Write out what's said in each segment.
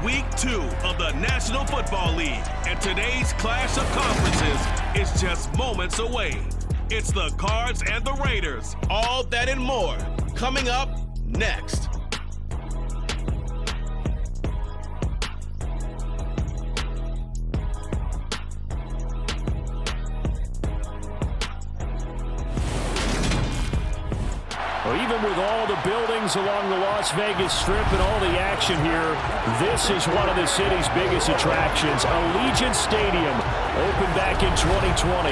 Week 2 of the National Football League, and today's clash of conferences is just moments away. It's the Cards and the Raiders. All that and more coming up next. Well, even with all the buildings along the Las Vegas Strip and all the action here, this is one of the city's biggest attractions. Allegiant Stadium opened back in 2020.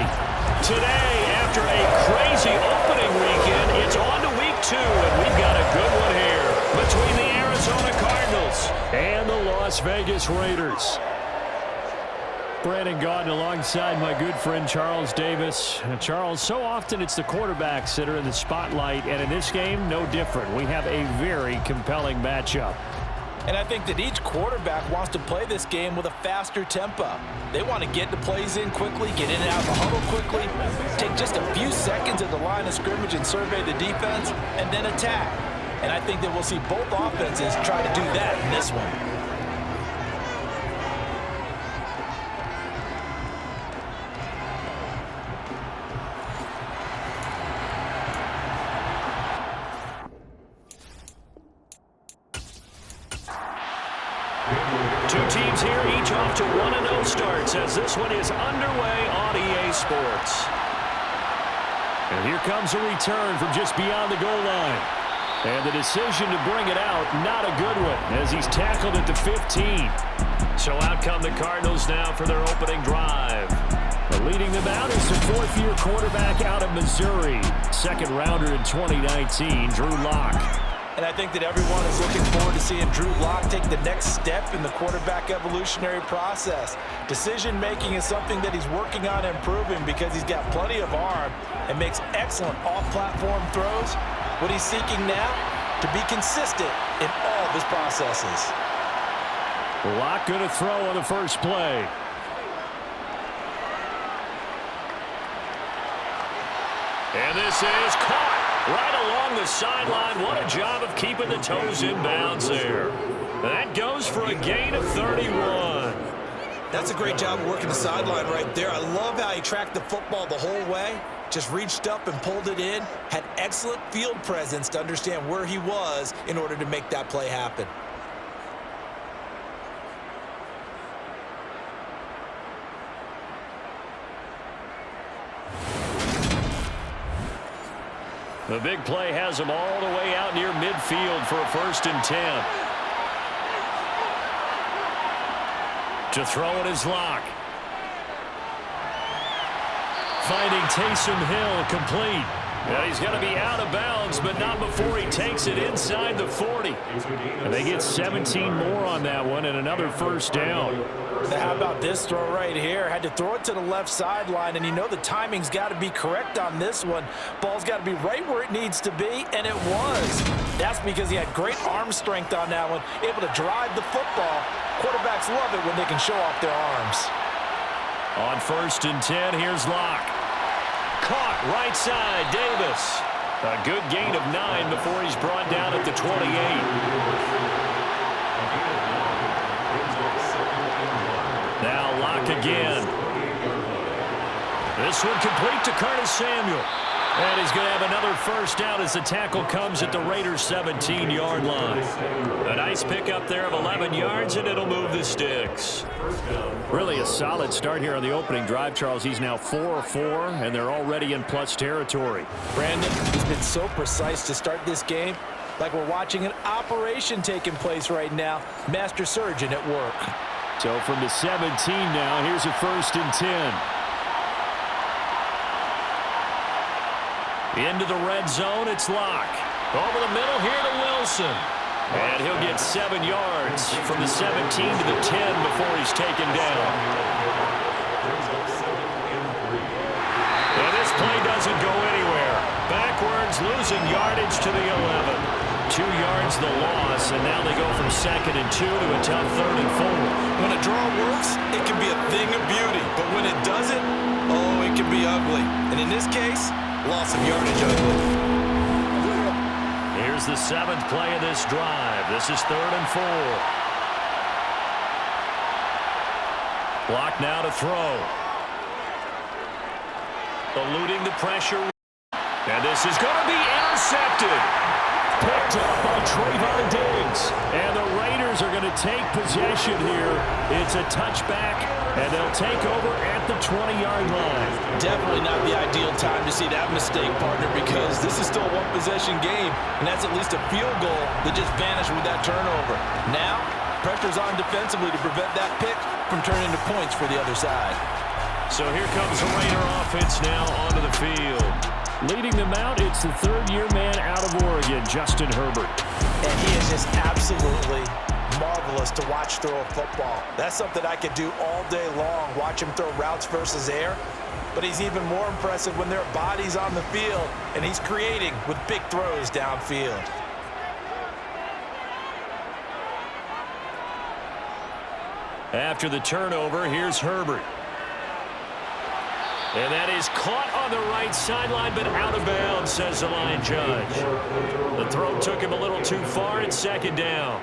Today, after a crazy opening weekend, it's on to week 2, and we've got a good one here between the Arizona Cardinals and the Las Vegas Raiders. Brandon Gaudin alongside my good friend Charles Davis. And Charles, so often it's the quarterbacks that are in the spotlight, and in this game, no different. We have a very compelling matchup. And I think that each quarterback wants to play this game with a faster tempo. They want to get the plays in quickly, get in and out of the huddle quickly, take just a few seconds at the line of scrimmage and survey the defense, and then attack. And I think that we'll see both offenses try to do that in this one. Two teams here, each off to 1-0 starts as this one is underway on EA Sports. And here comes a return from just beyond the goal line. And the decision to bring it out, not a good one, as he's tackled at the 15. So out come the Cardinals now for their opening drive. But leading them out is the fourth-year quarterback out of Missouri. Second rounder in 2019, Drew Lock. And I think that everyone is looking forward to seeing Drew Lock take the next step in the quarterback evolutionary process. Decision-making is something that he's working on improving because he's got plenty of arm and makes excellent off-platform throws. What he's seeking now, to be consistent in all of his processes. Lock going to throw on the first play. And this is caught right along the sideline. What a job of keeping the toes in bounds there. That goes for a gain of 31. That's a great job of working the sideline right there. I love how he tracked the football the whole way. Just reached up and pulled it in. Had excellent field presence to understand where he was in order to make that play happen. The big play has him all the way out near midfield for a 1st and 10. To throw it is Lock. Finding Taysom Hill complete. Now he's going to be out of bounds, but not before he takes it inside the 40. And they get 17 more on that one and another 1st down. How about this throw right here? Had to throw it to the left sideline, and you know the timing's got to be correct on this one. Ball's got to be right where it needs to be, and it was. That's because he had great arm strength on that one, able to drive the football. Quarterbacks love it when they can show off their arms. On 1st and 10, here's Lock. Caught right side, Davis. A good gain of 9 before he's brought down at the 28. Now Lock again. This one complete to Curtis Samuel. And he's going to have another 1st down as the tackle comes at the Raiders' 17-yard line. A nice pickup there of 11 yards, and it'll move the sticks. Really a solid start here on the opening drive, Charles. He's now 4-4, and they're already in plus territory. Brandon, he's been so precise to start this game, like we're watching an operation taking place right now. Master surgeon at work. So from the 17 now, here's a 1st and 10. Into the red zone, it's Lock. Over the middle here to Wilson. And he'll get 7 yards from the 17 to the 10 before he's taken down. And this play doesn't go anywhere. Backwards, losing yardage to the 11. 2 yards the loss, and now they go from 2nd and 2 to a tough 3rd and 4. When a draw works, it can be a thing of beauty. But when it doesn't, oh, it can be ugly. And in this case, loss of yardage ugly. Here's the 7th play of this drive. This is 3rd and 4. Block now to throw. Eluding the pressure. And this is going to be intercepted. Picked up by Trayvon Diggs. And the Raiders are going to take possession here. It's a touchback, and they'll take over at the 20-yard line. Definitely not the ideal time to see that mistake, partner, because this is still a one-possession game, and that's at least a field goal that just vanished with that turnover. Now, pressure's on defensively to prevent that pick from turning into points for the other side. So here comes the Raider offense now onto the field. Leading them out, it's the third-year man out of Oregon, Justin Herbert. And he is just absolutely marvelous to watch throw a football. That's something I could do all day long, watch him throw routes versus air. But he's even more impressive when there are bodies on the field, and he's creating with big throws downfield. After the turnover, here's Herbert. And that is caught on the right sideline, but out of bounds, says the line judge. The throw took him a little too far. It's second down.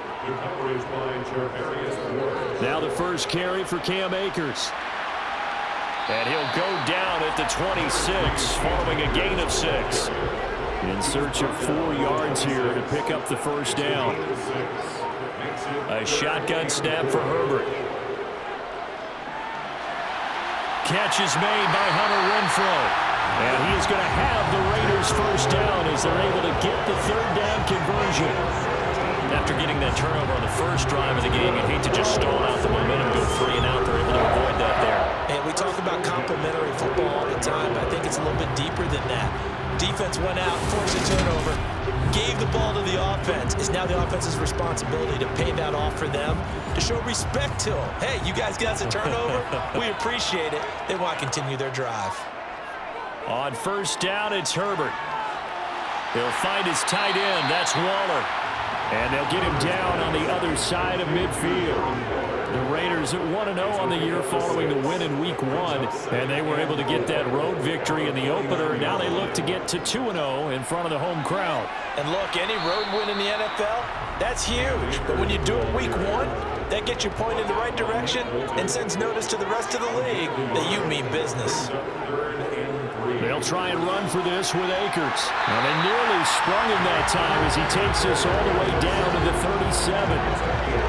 Now the first carry for Cam Akers. And he'll go down at the 26, following a gain of 6. In search of 4 yards here to pick up the first down. A shotgun snap for Herbert. Catch is made by Hunter Renfrow. And he is going to have the Raiders first down as they're able to get the third down conversion. After getting that turnover on the first drive of the game, you'd hate to just stall out the momentum, go 3 and out. They're able to avoid that there. And we talk about complementary football all the time, but I think it's a little bit deeper than that. Defense went out, forced a turnover, gave the ball to the offense. It's now the offense's responsibility to pay that off for them, to show respect to them. Hey, you guys got us a turnover. We appreciate it. They want to continue their drive. On first down, it's Herbert. He'll find his tight end. That's Waller. And they'll get him down on the other side of midfield. The Raiders at 1-0 on the year following the win in Week 1. And they were able to get that road victory in the opener. And now they look to get to 2-0 in front of the home crowd. And look, any road win in the NFL, that's huge. But when you do it Week 1, that gets you pointed in the right direction and sends notice to the rest of the league that you mean business. They'll try and run for this with Akers. And they nearly sprung him that time as he takes this all the way down to the 37.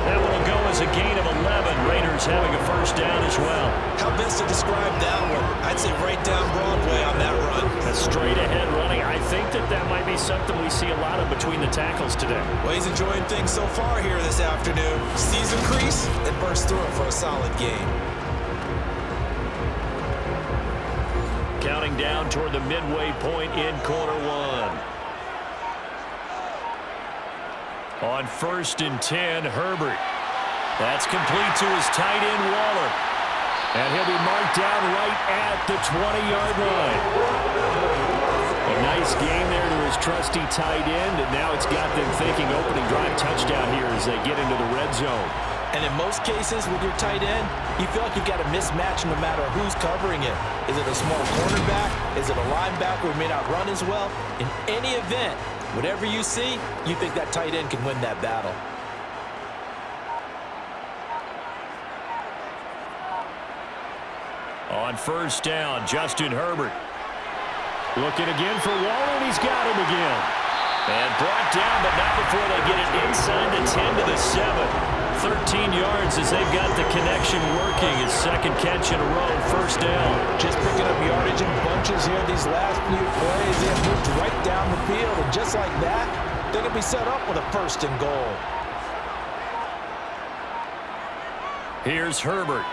That will go as a gain of 11. Raiders having a first down as well. How best to describe that one? I'd say right down Broadway on that run. A straight ahead running. I think that might be something we see a lot of between the tackles today. Well, he's enjoying things so far here this afternoon. Sees a crease and bursts through it for a solid game. Counting down toward the midway point in quarter 1. On 1st and 10, Herbert. That's complete to his tight end, Waller. And he'll be marked down right at the 20-yard line. A nice game there to his trusty tight end, and now it's got them thinking opening drive touchdown here as they get into the red zone. And in most cases with your tight end, you feel like you've got a mismatch no matter who's covering it. Is it a small cornerback? Is it a linebacker who may not run as well? In any event, whatever you see, you think that tight end can win that battle. On first down, Justin Herbert. Looking again for Waller, and he's got him again. And brought down, but not before they get it inside the 10 to the 7. 13 yards as they've got the connection working. His second catch in a row, first down. Just picking up yardage in bunches here these last few plays. They have moved right down the field, and just like that, they're going to be set up with a first and goal. Here's Herbert.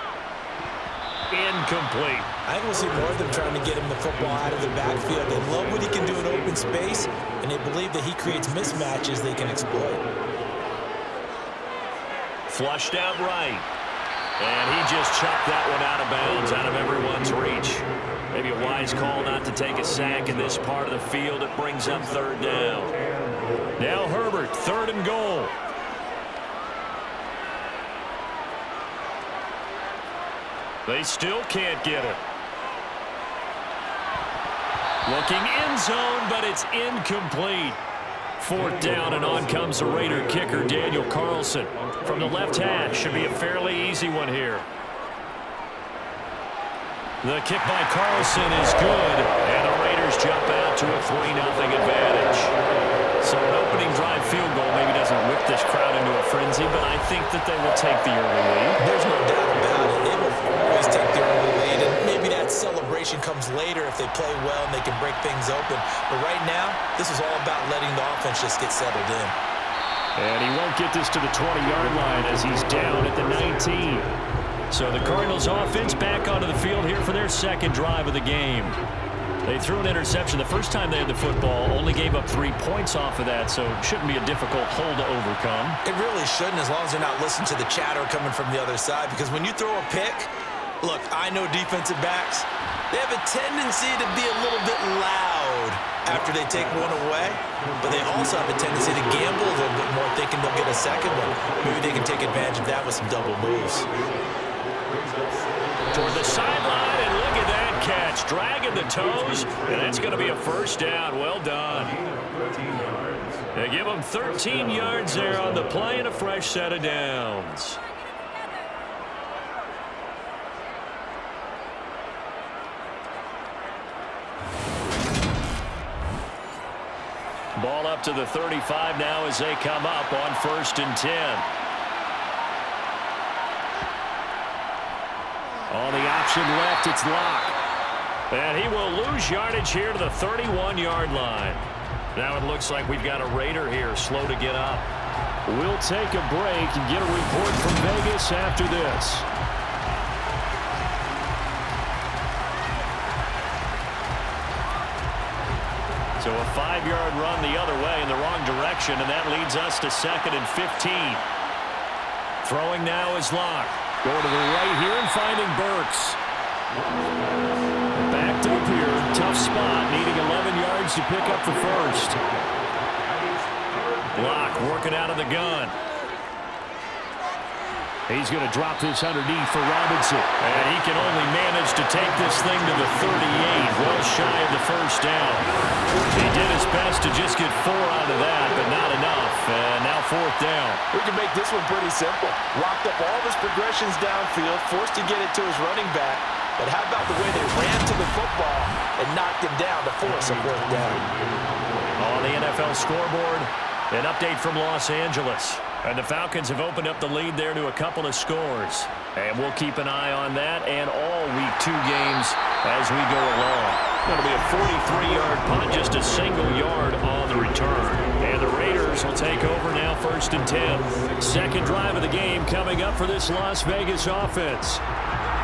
Incomplete. I think we'll see more of them trying to get him the football out of the backfield. They love what he can do in open space, and they believe that he creates mismatches they can exploit. Flushed out right. And he just chucked that one out of bounds, out of everyone's reach. Maybe a wise call not to take a sack in this part of the field. It brings up third down. Now Herbert, 3rd and goal. They still can't get it. Looking end zone, but it's incomplete. 4th down, and on comes the Raider kicker, Daniel Carlson. From the left hash, should be a fairly easy one here. The kick by Carlson is good, and the Raiders jump out to a 3-0 advantage. So an opening drive field goal maybe doesn't whip this crowd into a frenzy, but I think that they will take the early lead. There's no doubt about it. They will always take the early lead, and maybe that celebration comes later if they play well and they can break things open. But right now, this is all about letting the offense just get settled in. And he won't get this to the 20-yard line as he's down at the 19. So the Cardinals offense back onto the field here for their second drive of the game. They threw an interception the first time they had the football, only gave up 3 points off of that, so it shouldn't be a difficult hole to overcome. It really shouldn't, as long as they're not listening to the chatter coming from the other side, because when you throw a pick, look, I know defensive backs, they have a tendency to be a little bit loud after they take one away, but they also have a tendency to gamble a little bit more, thinking they'll get a second one. Maybe they can take advantage of that with some double moves. Toward the sideline, and look at that catch. Dragging the toes, and it's going to be a first down. Well done. They give them 13 yards there on the play and a fresh set of downs. Ball up to the 35 now as they come up on 1st and 10. On the option left, it's Locke. And he will lose yardage here to the 31-yard line. Now it looks like we've got a Raider here, slow to get up. We'll take a break and get a report from Vegas after this. So a 5-yard run the other way in the wrong direction, and that leads us to 2nd and 15. Throwing now is Locke. Going to the right here and finding Burks. Backed up here. Tough spot. Needing 11 yards to pick up the first. Locke working out of the gun. He's going to drop this underneath for Robinson. And he can only manage to take this thing to the 38. Well shy of the first down. He did his best to just get 4 out of that, but not enough. And now 4th down. We can make this one pretty simple. Locked up all of his progressions downfield, forced to get it to his running back. But how about the way they ran to the football and knocked him down to force a 4th down? On the NFL scoreboard, an update from Los Angeles. And the Falcons have opened up the lead there to a couple of scores. And we'll keep an eye on that and all Week 2 games as we go along. Going to be a 43-yard punt, just a single yard on the return. And the Raiders will take over now 1st and 10. Second drive of the game coming up for this Las Vegas offense.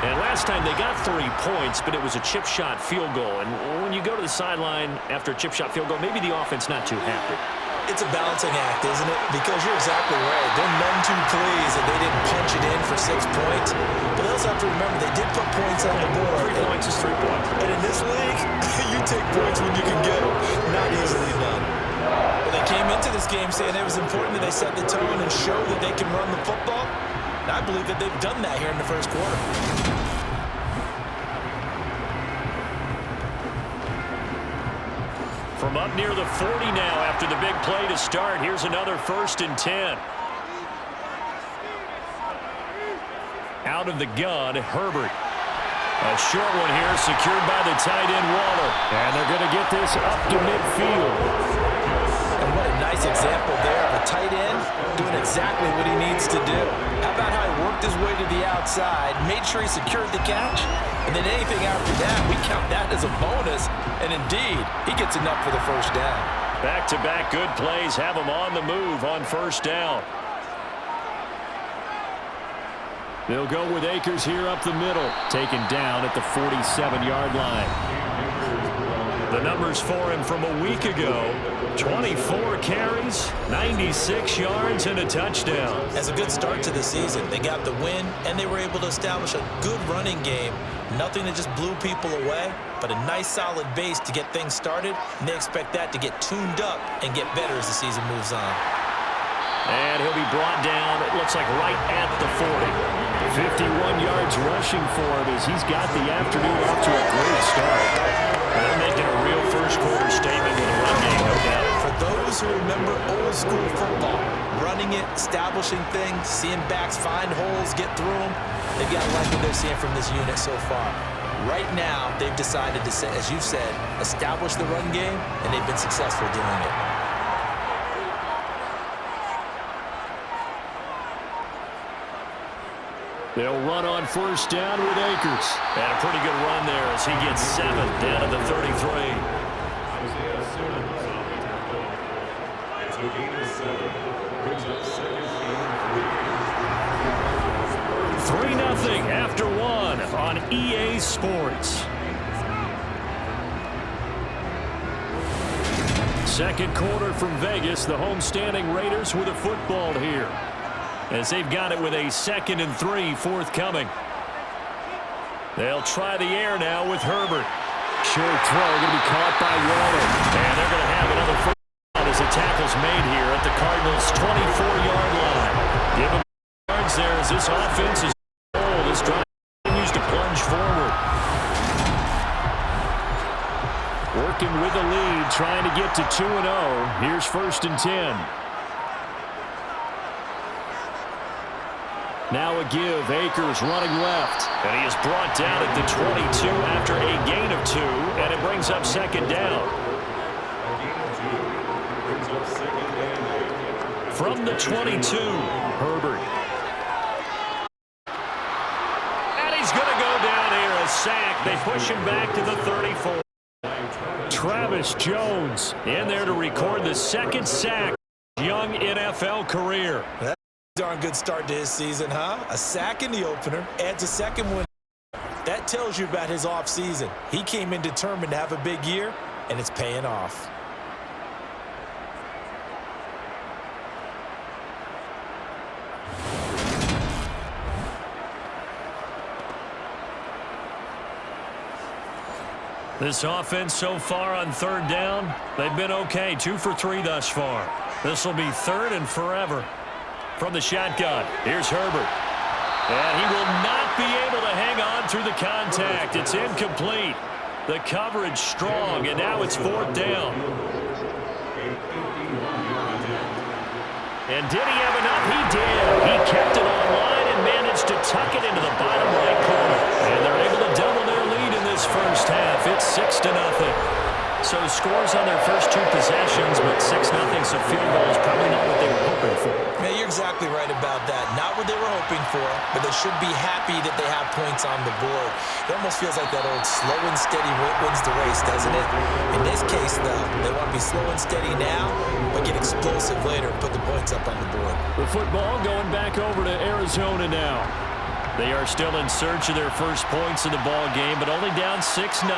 And last time they got 3 points, but it was a chip shot field goal. And when you go to the sideline after a chip shot field goal, maybe the offense not too happy. It's a balancing act, isn't it? Because you're exactly right. They're none too pleased that they didn't punch it in for 6 points. But they also have to remember they did put points on the board. 3 points is 3 points. And in this league, you take points when you can get them. Not easily done. But they came into this game saying it was important that they set the tone and show that they can run the football. And I believe that they've done that here in the first quarter. From up near the 40 now after the big play to start. Here's another 1st and 10. Out of the gun, Herbert. A short one here secured by the tight end Waller. And they're going to get this up to midfield. And what a nice example there of a tight end doing exactly what he needs to do. How about how he worked his way to the outside, made sure he secured the catch, and then anything after that, we count that as a bonus. And indeed, he gets enough for the first down. Back-to-back good plays have him on the move on 1st down. They'll go with Akers here up the middle, taken down at the 47-yard line. The numbers for him from a week ago: 24 carries, 96 yards, and a touchdown. As a good start to the season, they got the win, and they were able to establish a good running game. Nothing that just blew people away, but a nice solid base to get things started, and they expect that to get tuned up and get better as the season moves on. And he'll be brought down, it looks like right at the 40. 51 yards rushing for him as he's got the afternoon off to a great start. They're making a real first quarter statement with a run game, no doubt. For those who remember old school football, running it, establishing things, seeing backs find holes, get through them, they've got to like what they're seeing from this unit so far. Right now, they've decided to, as you've said, establish the run game, and they've been successful doing it. They'll run on first down with Akers. And a pretty good run there as he gets 7 down to the 33. 3-0 after 1 on EA Sports. Second quarter from Vegas. The homestanding Raiders with a football here, as they've got it with a 2nd and 3 forthcoming. They'll try the air now with Herbert. Short throw going to be caught by Waller. And they're going to have another first down as the tackle's made here at the Cardinals' 24-yard line. Give them yards there as this offense is full. This drive continues to plunge forward. Working with the lead, trying to get to 2-0. Here's 1st and 10. Now a give. Akers running left. And he is brought down at the 22 after a gain of 2. And it brings up 2nd down. From the 22, Herbert. And he's going to go down here. A sack. They push him back to the 34. Travis Jones in there to record the 2nd sack. Young NFL career. Darn good start to his season, huh? A sack in the opener, adds a 2nd one. That tells you about his offseason. He came in determined to have a big year, and it's paying off. This offense so far on 3rd down, they've been okay. 2 for 3 thus far. This will be 3rd and forever. From the shotgun, here's Herbert. And he will not be able to hang on through the contact. It's incomplete. The coverage strong, and now it's 4th down. And did he have enough? He did. He kept it online and managed to tuck it into the bottom right corner. And they're able to double their lead in this first half. It's 6-0. So scores on their first 2 possessions, but 6-0, so field goal is probably not what they were hoping for. Man, you're exactly right about that. Not what they were hoping for, but they should be happy that they have points on the board. It almost feels like that old slow and steady wins the race, doesn't it? In this case, though, they want to be slow and steady now, but get explosive later and put the points up on the board. The football going back over to Arizona now. They are still in search of their first points in the ball game, but only down 6-0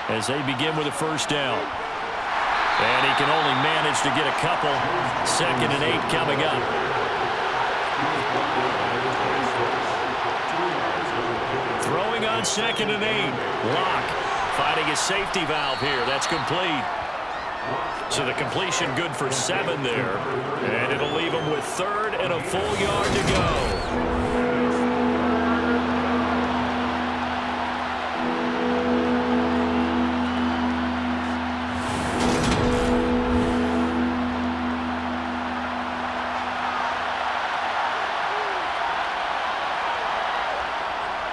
as they begin with a first down. And he can only manage to get a couple. 2nd and 8 coming up. Throwing on 2nd and 8. Lock finding his safety valve here. That's complete. So the completion good for 7 there. And it'll leave him with 3rd and a full yard to go.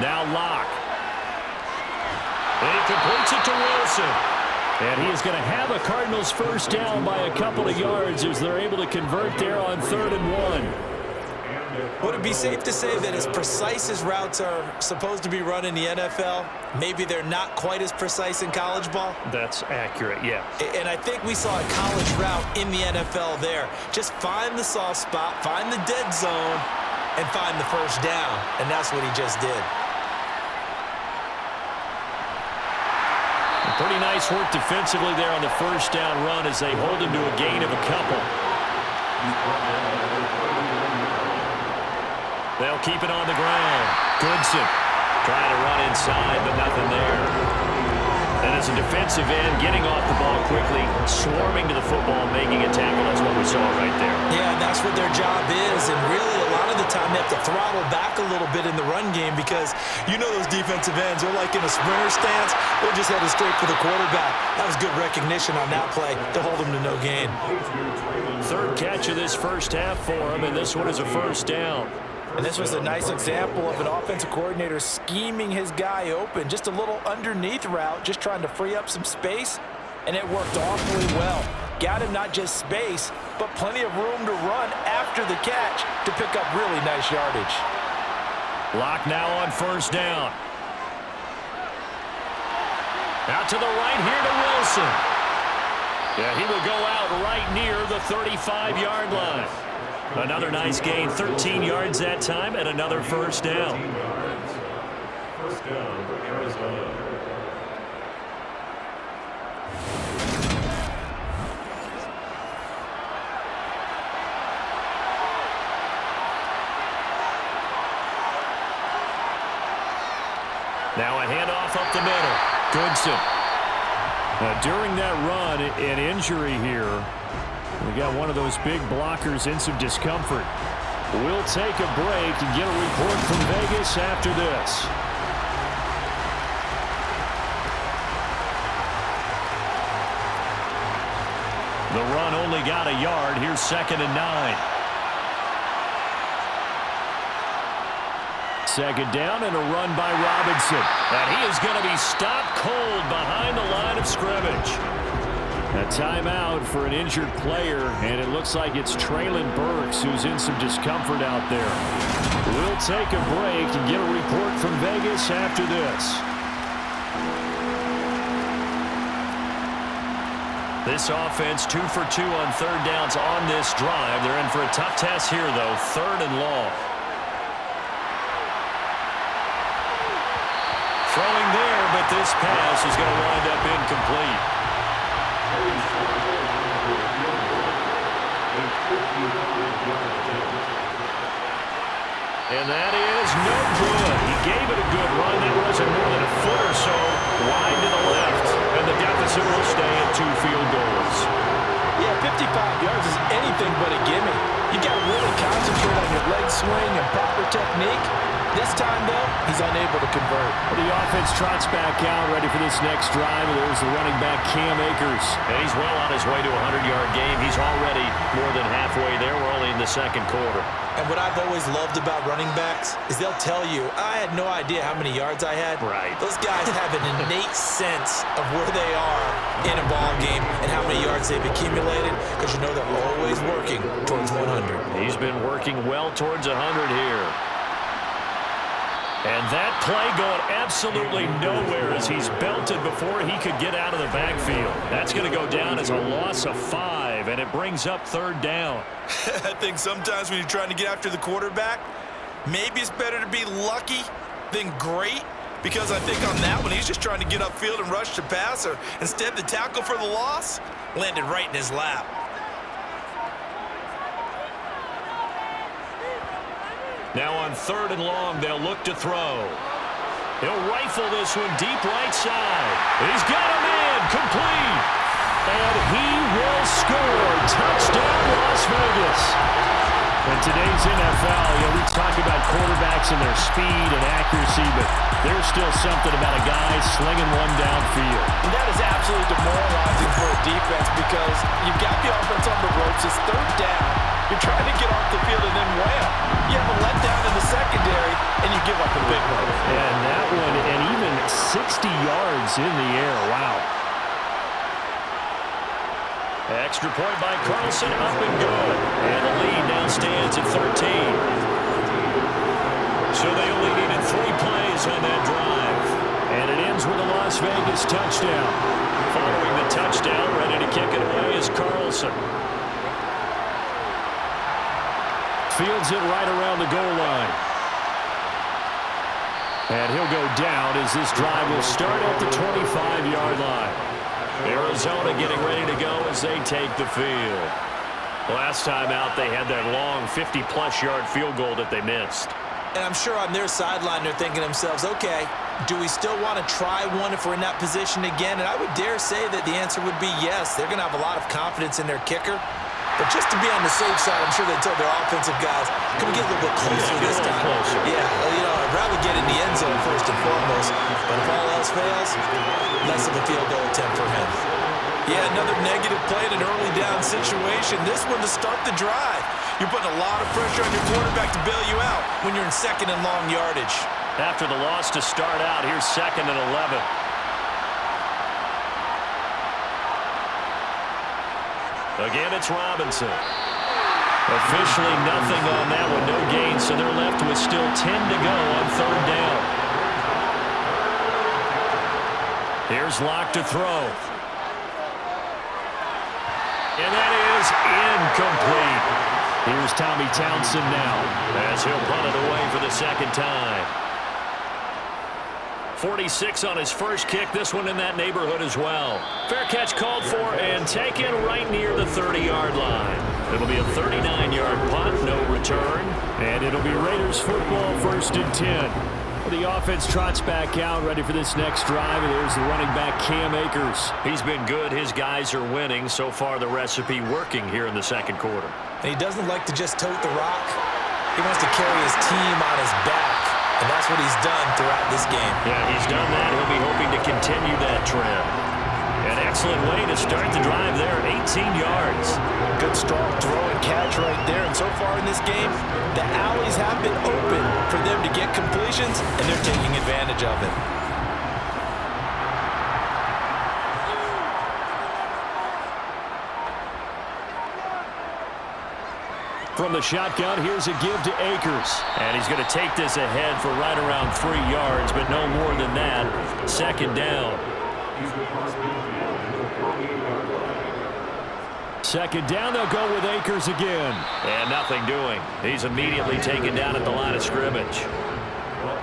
Now Locke. And he completes it to Wilson. And he is going to have a Cardinals first down by a couple of yards as they're able to convert there on 3rd and 1. Would it be safe to say that as precise as routes are supposed to be run in the NFL, maybe they're not quite as precise in college ball? That's accurate, yeah. And I think we saw a college route in the NFL there. Just find the soft spot, find the dead zone, and find the first down. And that's what he just did. Pretty nice work defensively there on the first down run as they hold him to a gain of a couple. They'll keep it on the ground. Goodson trying to run inside, but nothing there. And as a defensive end, getting off the ball quickly, swarming to the football, making a tackle. That's what we saw right there. Yeah, that's what their job is. And really, a lot of the time, they have to throttle back a little bit in the run game because you know those defensive ends, they're like in a sprinter stance. They're just headed straight for the quarterback. That was good recognition on that play to hold them to no gain. 3rd catch of this first half for him, and this one is a first down. And this was a nice example of an offensive coordinator scheming his guy open. Just a little underneath route, just trying to free up some space, and it worked awfully well. Got him not just space, but plenty of room to run after the catch to pick up really nice yardage. Lock now on first down. Out to the right here to Wilson. Yeah, he will go out right near the 35-yard line. Another nice gain, 13 yards that time, and another first down. First down for Arizona. Now a handoff up the middle. Goodson. During that run, an injury here. We got one of those big blockers in some discomfort. We'll take a break and get a report from Vegas after this. The run only got a yard. Here's 2nd and 9. Second down and a run by Robinson. And he is going to be stopped cold behind the line of scrimmage. A timeout for an injured player, and it looks like it's Traylon Burks who's in some discomfort out there. We'll take a break and get a report from Vegas after this. This offense 2 for 2 on third downs on this drive. They're in for a tough test here, though. 3rd and long. Throwing there, but this pass is going to wind up incomplete. And that is no good. He gave it a good run. That wasn't more than a foot or so wide to the left. And the deficit will stay at 2 field goals. Yeah, 55 yards is anything but a gimme. You got to really concentrate on your leg swing and proper technique. This time, though, he's unable to convert. The offense trots back out, ready for this next drive. There's the running back, Cam Akers. And he's well on his way to a 100-yard game. He's already more than halfway there. We're only in the second quarter. And what I've always loved about running backs is they'll tell you, I had no idea how many yards I had. Right. Those guys have an innate sense of where they are in a ball game and how many yards they've accumulated, because you know they're always working towards 100. He's been working well towards 100 here. And that play going absolutely nowhere as he's belted before he could get out of the backfield. That's going to go down as a loss of 5, and it brings up 3rd down. I think sometimes when you're trying to get after the quarterback, maybe it's better to be lucky than great, because I think on that one, he's just trying to get upfield and rush the passer. Instead, the tackle for the loss landed right in his lap. Now on 3rd and long, they'll look to throw. He'll rifle this one deep right side. He's got a man, complete. And he will score. Touchdown, Las Vegas. In today's NFL, we talk about quarterbacks and their speed and accuracy, but there's still something about a guy slinging one downfield. And that is absolutely demoralizing for a defense, because you've got the offense on the ropes. It's 3rd down. You're trying to get off the field, and then wham, you have a letdown in the secondary, and you give up a big one. And that one, and even 60 yards in the air. Wow. Extra point by Carlson, up and good. And the lead now stands at 13. So they only needed 3 plays on that drive. And it ends with a Las Vegas touchdown. Following the touchdown, ready to kick it away is Carlson. Fields it right around the goal line. And he'll go down as this drive will start at the 25-yard line. Arizona getting ready to go as they take the field. Last time out, they had that long 50-plus yard field goal that they missed. And I'm sure on their sideline they're thinking to themselves, okay, do we still want to try one if we're in that position again? And I would dare say that the answer would be yes. They're going to have a lot of confidence in their kicker. But just to be on the safe side, I'm sure they told their offensive guys, can we get a little bit closer this time? Closer. Yeah, I'd rather get in the end zone first and foremost. But if all else fails, less of a field goal attempt for him. Yeah, another negative play in an early down situation. This one to start the drive. You're putting a lot of pressure on your quarterback to bail you out when you're in second and long yardage. After the loss to start out, here's 2nd and 11. Again, it's Robinson. Officially nothing on that one, no gain, so they're left with still 10 to go on 3rd down. Here's Locke to throw. And that is incomplete. Here's Tommy Townsend now as he'll punt it away for the 2nd time. 46 on his first kick, this one in that neighborhood as well. Fair catch called for and taken right near the 30-yard line. It'll be a 39-yard punt, no return, and it'll be Raiders football 1st and 10. The offense trots back out, ready for this next drive. There's the running back, Cam Akers. He's been good. His guys are winning. So far, the recipe working here in the 2nd quarter. And he doesn't like to just tote the rock. He wants to carry his team on his back. And that's what he's done throughout this game. Yeah, he's done that. He'll be hoping to continue that trend. An excellent way to start the drive there, 18 yards. Good strong throw and catch right there. And so far in this game, the alleys have been open for them to get completions, and they're taking advantage of it. From the shotgun, here's a give to Akers. And he's going to take this ahead for right around 3 yards, but no more than that. 2nd down. 2nd down, they'll go with Akers again. And nothing doing. He's immediately taken down at the line of scrimmage.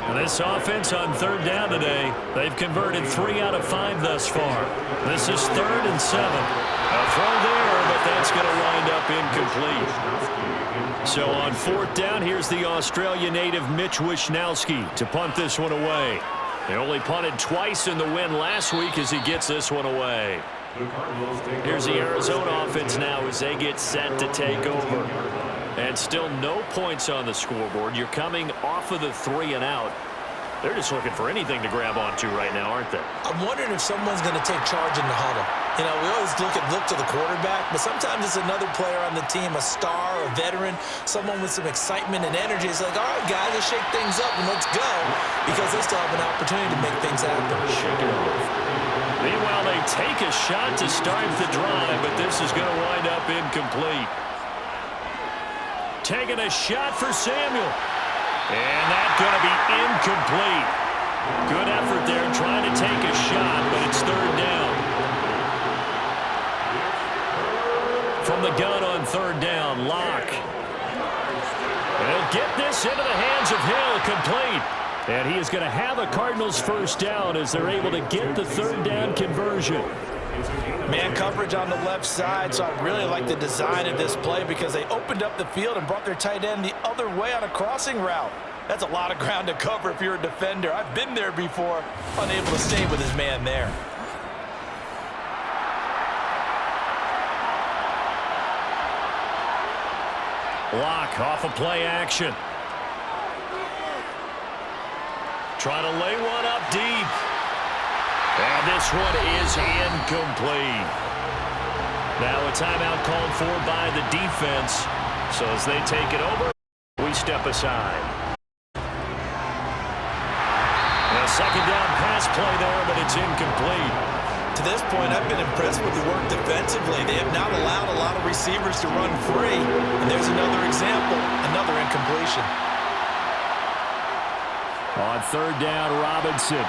And this offense on 3rd down today, they've converted 3 out of 5 thus far. This is 3rd and 7. A throw there, but that's going to wind up incomplete. So on 4th down, here's the Australia native Mitch Wishnowsky to punt this one away. He only punted twice in the win last week as he gets this one away. Here's the Arizona offense now as they get set to take over. And still no points on the scoreboard. You're coming off of the 3 and out. They're just looking for anything to grab onto right now, aren't they? I'm wondering if someone's going to take charge in the huddle. You know, we always look to the quarterback, but sometimes it's another player on the team, a star, a veteran, someone with some excitement and energy. It's like, all right, guys, let's shake things up and let's go, because they still have an opportunity to make things happen. Shake it off. Meanwhile, they take a shot to start the drive, but this is going to wind up incomplete. Taking a shot for Samuel. And that's going to be incomplete. Good effort there trying to take a shot, but it's 3rd down. From the gun on 3rd down, Locke. He'll get this into the hands of Hill, complete. And he is going to have a Cardinals 1st down as they're able to get the 3rd down conversion. Man coverage on the left side, so I really like the design of this play because they opened up the field and brought their tight end the other way on a crossing route. That's a lot of ground to cover if you're a defender. I've been there before, unable to stay with his man there. Locke off of play action. Trying to lay one up deep. And this one is incomplete. Now a timeout called for by the defense. So as they take it over, we step aside. A 2nd down pass play there, but it's incomplete. To this point, I've been impressed with the work defensively. They have not allowed a lot of receivers to run free. And there's another example, another incompletion. On 3rd down, Robinson.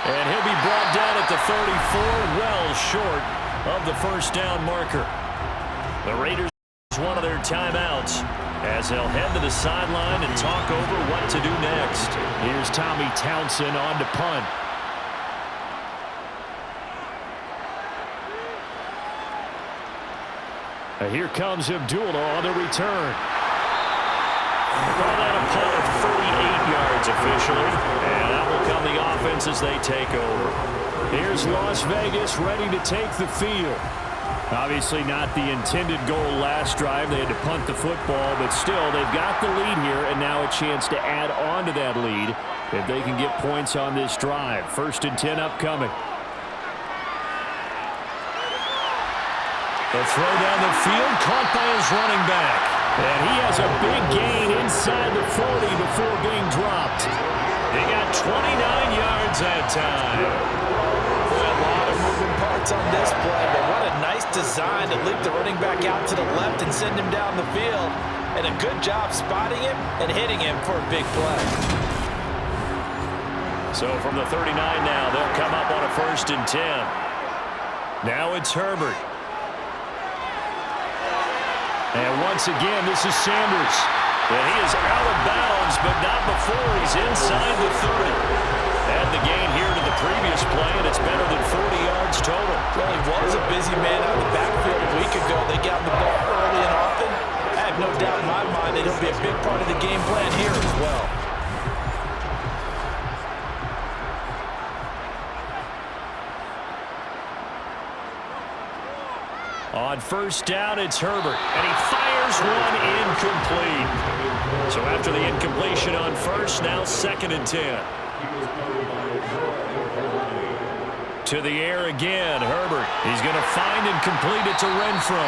And he'll be brought down at the 34, well short of the 1st down marker. The Raiders one of their timeouts as they'll head to the sideline and talk over what to do next. Here's Tommy Townsend on to punt. Here comes Abdullah on the return. Call that a punt of 38 yards officially. And that will come the offense as they take over. Here's Las Vegas ready to take the field. Obviously not the intended goal last drive. They had to punt the football, but still they've got the lead here and now a chance to add on to that lead if they can get points on this drive. 1st and 10 upcoming. The throw down the field, caught by his running back. And he has a big gain inside the 40 before being dropped. He got 29 yards that time. A lot of moving parts on this play, but what a nice design to leap the running back out to the left and send him down the field. And a good job spotting him and hitting him for a big play. So from the 39 now, they'll come up on a 1st and 10. Now it's Herbert. And once again, this is Sanders. And he is out of bounds, but not before he's inside the 30. Add the gain here to the previous play, and it's better than 40 yards total. Well, he was a busy man out of the backfield a week ago. They got the ball early and often. I have no doubt in my mind that he'll be a big part of the game plan here as well. On 1st down, it's Herbert, and he fires one incomplete. So after the incompletion on 1st, now 2nd and 10. To the air again, Herbert. He's going to find and complete it to Renfro.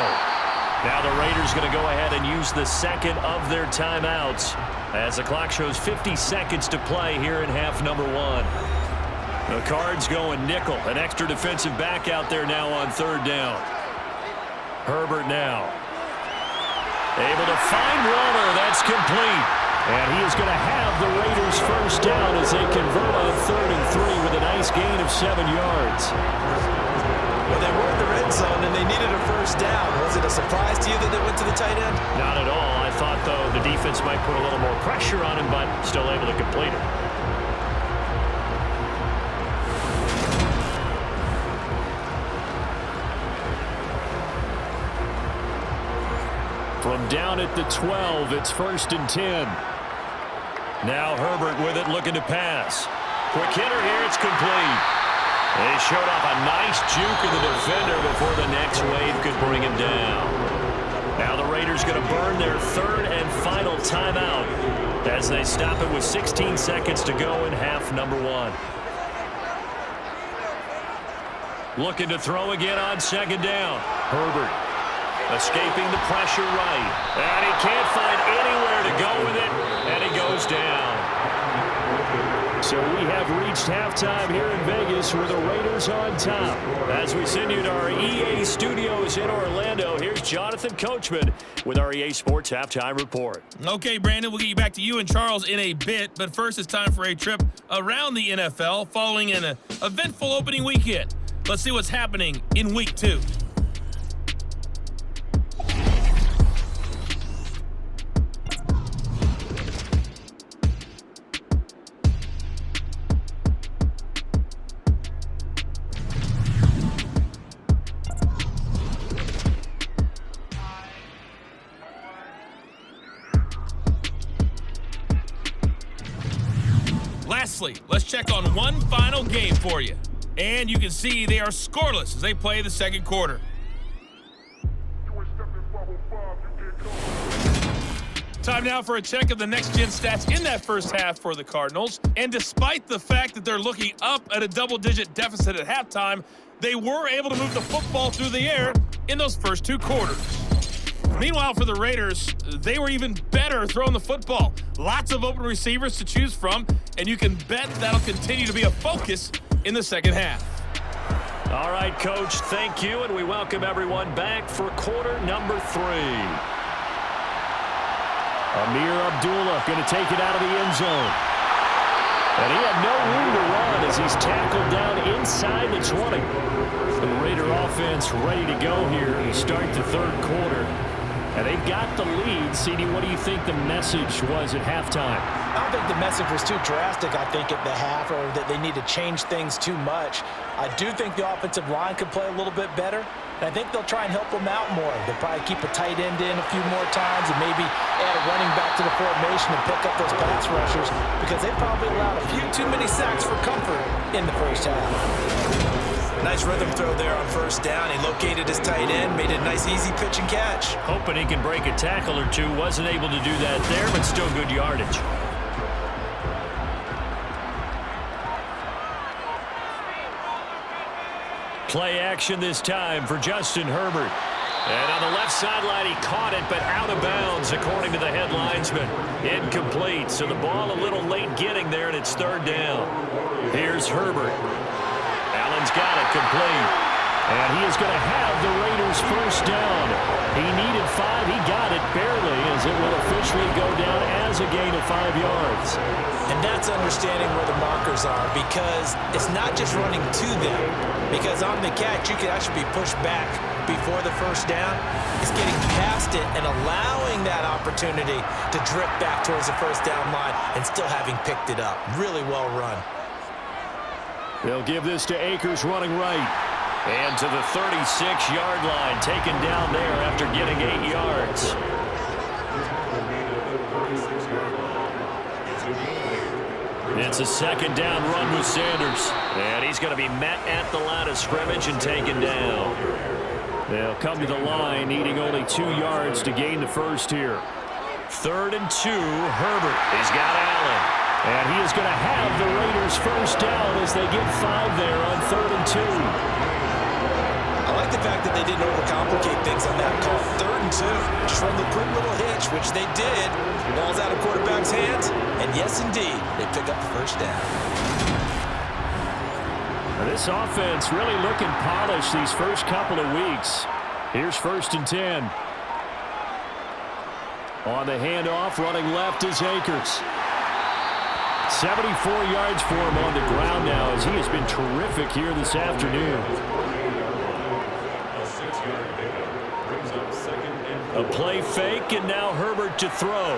Now the Raiders going to go ahead and use the 2nd of their timeouts as the clock shows 50 seconds to play here in half number 1. The Cards going nickel, an extra defensive back out there now on 3rd down. Herbert now. Able to find Waller. That's complete. And he is going to have the Raiders 1st down as they convert on 3rd and 3 with a nice gain of 7 yards. Well, they were in the red zone and they needed a 1st down. Was it a surprise to you that they went to the tight end? Not at all. I thought, though, the defense might put a little more pressure on him, but still able to complete it. From down at the 12, it's 1st and 10. Now Herbert with it, looking to pass. Quick hitter here, it's complete. They showed off a nice juke of the defender before the next wave could bring him down. Now the Raiders going to burn their 3rd and final timeout as they stop it with 16 seconds to go in half number 1. Looking to throw again on 2nd down. Herbert. Escaping the pressure right. And he can't find anywhere to go with it. And he goes down. So we have reached halftime here in Vegas with the Raiders on top. As we send you to our EA studios in Orlando, here's Jonathan Coachman with our EA Sports Halftime Report. Okay, Brandon, we'll get you back to you and Charles in a bit. But first, it's time for a trip around the NFL following an eventful opening weekend. Let's see what's happening in Week 2. Lastly, let's check on one final game for you. And you can see they are scoreless as they play the 2nd quarter. Time now for a check of the next-gen stats in that 1st half for the Cardinals. And despite the fact that they're looking up at a double-digit deficit at halftime, they were able to move the football through the air in those first 2 quarters. Meanwhile, for the Raiders, they were even better throwing the football. Lots of open receivers to choose from, and you can bet that'll continue to be a focus in the 2nd half. All right, Coach, thank you, and we welcome everyone back for quarter number 3. Amir Abdullah going to take it out of the end zone. And he had no room to run as he's tackled down inside the 20. The Raider offense ready to go here to start the 3rd quarter. And they've got the lead. CD, what do you think the message was at halftime? I don't think the message was too drastic, I think, at the half, or that they need to change things too much. I do think the offensive line could play a little bit better, and I think they'll try and help them out more. They'll probably keep a tight end in a few more times and maybe add a running back to the formation and pick up those pass rushers because they probably allowed a few too many sacks for comfort in the 1st half. Nice rhythm throw there on 1st down. He located his tight end, made it a nice easy pitch and catch. Hoping he can break a tackle or two. Wasn't able to do that there, but still good yardage. Play action this time for Justin Herbert. And on the left sideline, he caught it, but out of bounds, according to the headlinesman. Incomplete, so the ball a little late getting there, and it's third down. Here's Herbert. Allen's got it complete. And he is going to have the Raiders first down. He needed 5. He got it barely, as it will officially go down as a gain of 5 yards. And that's understanding where the markers are, because it's not just running to them. Because on the catch, you can actually be pushed back before the first down. It's getting past it and allowing that opportunity to drift back towards the first down line and still having picked it up. Really well run. They'll give this to Akers running right. And to the 36-yard line, taken down there after getting 8 yards. It's a second down run with Sanders. And he's going to be met at the line of scrimmage and taken down. They'll come to the line, needing only 2 yards to gain the first here. 3rd and 2, Herbert. He's got Allen. And he is going to have the Raiders first down as they get 5 there on 3rd and 2. I like the fact that they didn't overcomplicate things on that call. 3rd and 2. Just run the quick little hitch, which they did. Ball's out of quarterback's hands. And yes, indeed, they pick up the first down. Now this offense really looking polished these first couple of weeks. Here's 1st and 10. On the handoff, running left is Akers. 74 yards for him on the ground now, as he has been terrific here this afternoon. A play fake, and now Herbert to throw.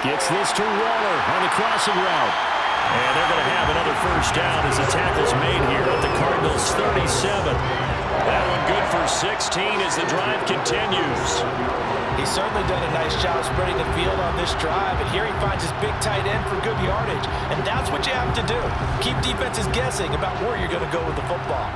Gets this to Waller on the crossing route. And they're going to have another first down as the tackle's made here at the Cardinals' 37. That one good for 16 as the drive continues. He's certainly done a nice job spreading the field on this drive, and here he finds his big tight end for good yardage. And that's what you have to do. Keep defenses guessing about where you're going to go with the football.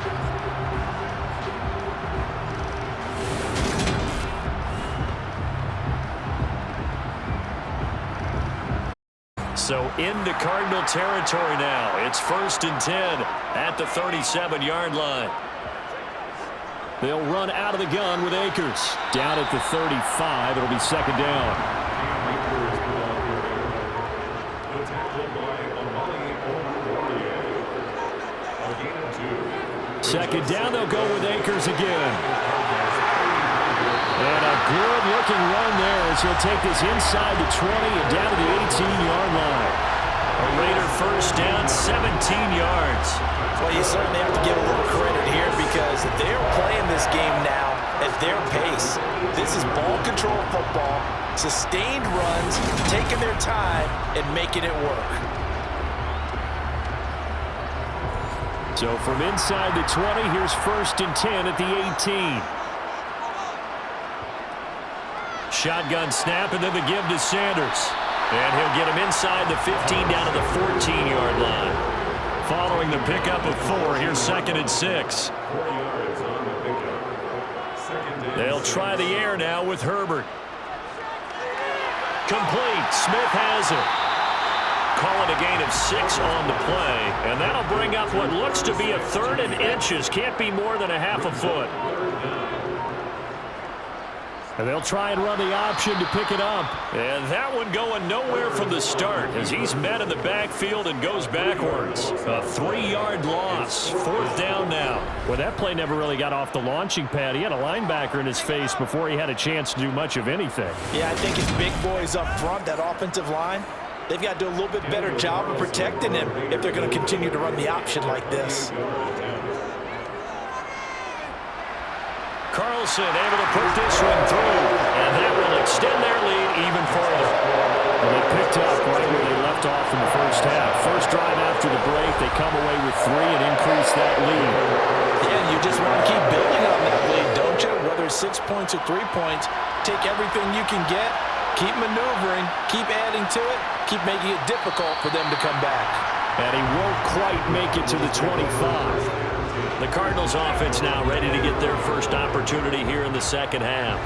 So into Cardinal territory now. It's 1st and 10 at the 37-yard line. They'll run out of the gun with Akers. Down at the 35, it'll be second down. Second down, they'll go with Akers again. And a good-looking run there as he'll take this inside the 20 and down to the 18-yard line. A Raider first down, 17 yards. Well, you certainly have to give a little credit here because they're playing this game now at their pace. This is ball control football, sustained runs, taking their time and making it work. So from inside the 20, here's 1st and 10 at the 18. Shotgun snap, and then the give to Sanders. And he'll get him inside the 15 down to the 14-yard line. Following the pickup of 4, here's 2nd and 6. They'll try the air now with Herbert. Complete. Smith has it. Call it a gain of 6 on the play. And that'll bring up what looks to be a 3rd and inches. Can't be more than a half a foot. And they'll try and run the option to pick it up. And that one going nowhere from the start as he's met in the backfield and goes backwards. A 3-yard loss. 4th down now. Well, that play never really got off the launching pad. He had a linebacker in his face before he had a chance to do much of anything. Yeah, I think his big boys up front, that offensive line, they've got to do a little bit better job of protecting him if they're going to continue to run the option like this. Carlson able to put this one through, and that will extend their lead even further. Well, they picked up right where they left off in the first half. First drive after the break, they come away with 3 and increase that lead. Yeah, and you just want to keep building on that lead, don't you? Whether it's 6 points or 3 points, take everything you can get, keep maneuvering, keep adding to it, keep making it difficult for them to come back. And he won't quite make it to the 25. The Cardinals offense now ready to get their first opportunity here in the second half.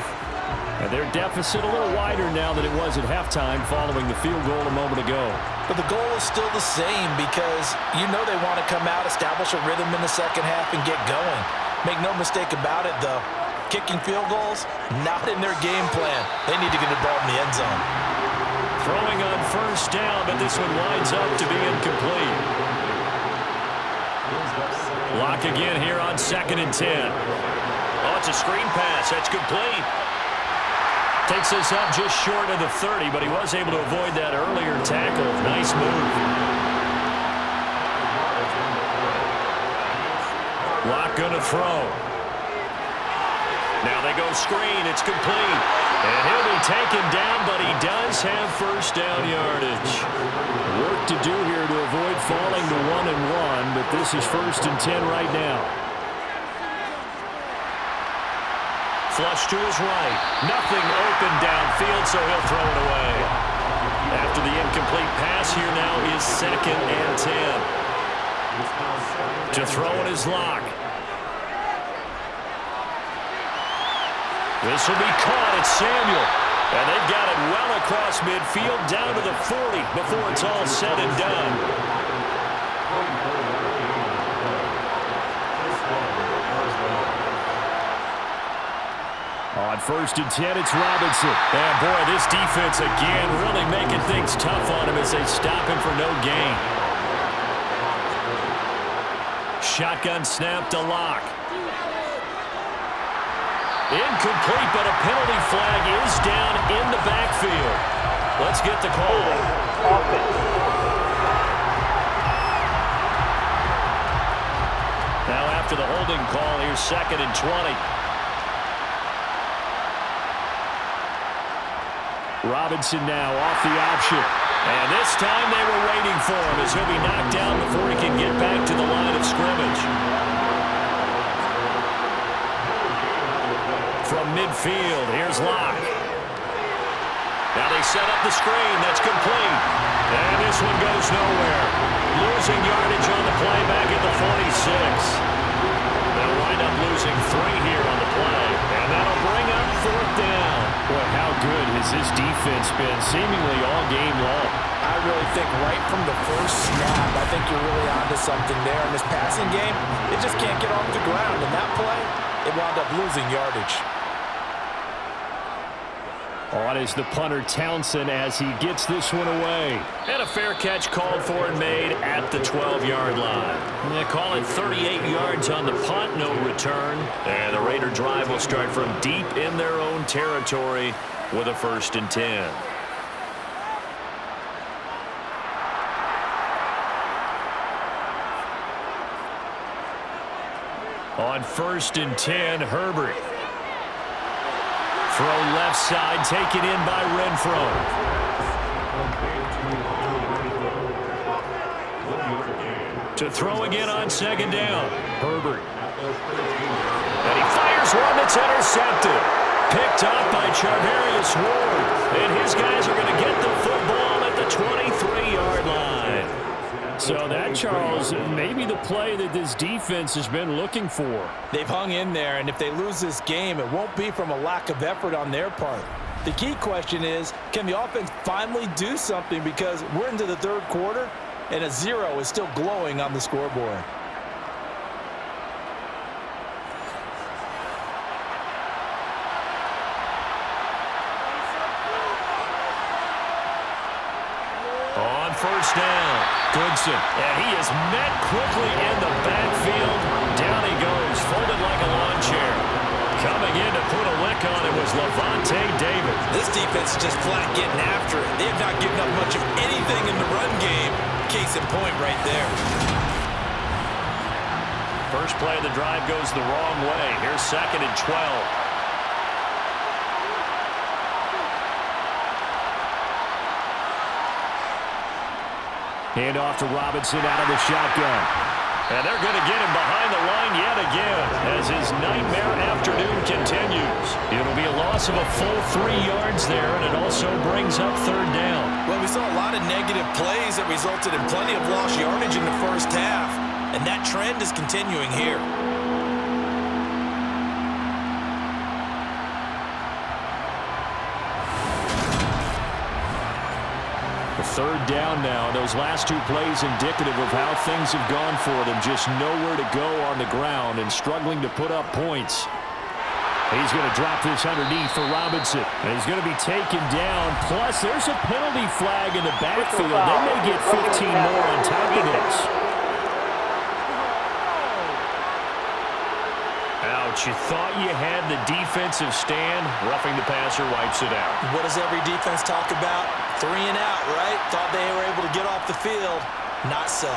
And their deficit a little wider now than it was at halftime following the field goal a moment ago. But the goal is still the same because you know they want to come out, establish a rhythm in the second half, and get going. Make no mistake about it, though. Kicking field goals, not in their game plan. They need to get the ball in the end zone. Throwing on first down, but this one winds up to be incomplete. Lock again here on 2nd and 10. Oh, it's a screen pass. That's complete. Takes us up just short of the 30, but he was able to avoid that earlier tackle. Nice move. Lock gonna throw. Now they go screen. It's complete. And he'll be taken down, but he does have first down yardage. Work to do here to avoid falling to 1-1, but this is 1st and 10 right now. Flush to his right. Nothing open downfield, so he'll throw it away. After the incomplete pass, here now is 2nd and 10. To throw it is Lock. This will be caught. It's Samuel. And they've got it well across midfield down to the 40 before it's all said and done. On 1st and 10, it's Robinson. And boy, this defense again really making things tough on him as they stop him for no gain. Shotgun snap to Lock. Incomplete, but a penalty flag is down in the backfield. Let's get the call. Now after the holding call, here's 2nd and 20. Robinson now off the option. And this time they were waiting for him as he'll be knocked down before he can get back to the line of scrimmage. From midfield, here's Lock. Now they set up the screen. That's complete. And this one goes nowhere. Losing yardage on the play back at the 46. They'll wind up losing 3 here on the play. And that'll bring up 4th down. Boy, how good has this defense been seemingly all game long? I really think right from the first snap, I think you're really onto something there. In this passing game, it just can't get off the ground. In that play, it wound up losing yardage. On is the punter Townsend as he gets this one away. And a fair catch called for and made at the 12-yard line. They call it 38 yards on the punt, no return. And the Raider drive will start from deep in their own territory with a 1st and 10. On 1st and 10, Herbert. Throw left side, taken in by Renfro. To throw again on 2nd down. Herbert. And he fires one that's intercepted. Picked up by Charvarius Ward. And his guys are going to get the football at the 23-yard line. So that, Charles, may be the play that this defense has been looking for. They've hung in there, and if they lose this game, it won't be from a lack of effort on their part. The key question is, can the offense finally do something, because we're into the 3rd quarter, and a 0 is still glowing on the scoreboard. On 1st down, Goodson. And he is met quickly in the backfield. Down he goes, folded like a lawn chair. Coming in to put a lick on it was Levante David. This defense is just flat getting after it. They have not given up much of anything in the run game. Case in point right there. First play of the drive goes the wrong way. Here's 2nd and 12. Hand off to Robinson out of the shotgun. And they're going to get him behind the line yet again as his nightmare afternoon continues. It'll be a loss of a full 3 yards there, and it also brings up 3rd down. Well, we saw a lot of negative plays that resulted in plenty of lost yardage in the first half, and that trend is continuing here. Third down now. Those last 2 plays indicative of how things have gone for them. Just nowhere to go on the ground and struggling to put up points. He's going to drop this underneath for Robinson. And he's going to be taken down. Plus, there's a penalty flag in the backfield. They may get 15 more on top of this. Ouch, you thought you had the defensive stand. Roughing the passer wipes it out. What does every defense talk about? 3 and out, right? Thought they were able to get off the field. Not so.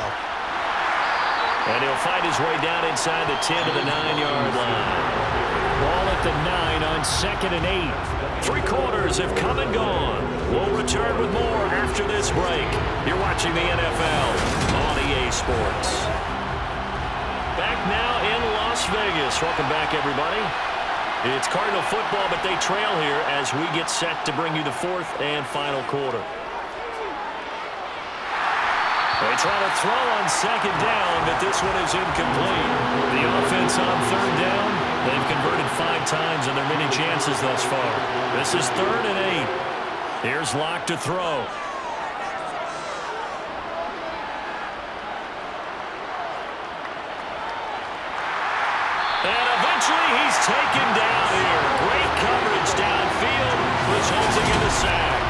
And he'll find his way down inside the 10 to the 9-yard line. Ball at the 9 on 2nd and 8. 3 quarters have come and gone. We'll return with more after this break. You're watching the NFL on EA Sports. Back now in Las Vegas. Welcome back, everybody. It's Cardinal football, but they trail here as we get set to bring you the 4th and final quarter. They try to throw on 2nd down, but this one is incomplete. The offense on 3rd down, they've converted 5 times on their many chances thus far. This is 3rd and 8. Here's Locke to throw. And eventually he's taken down here. Great coverage downfield, resulting in the sack.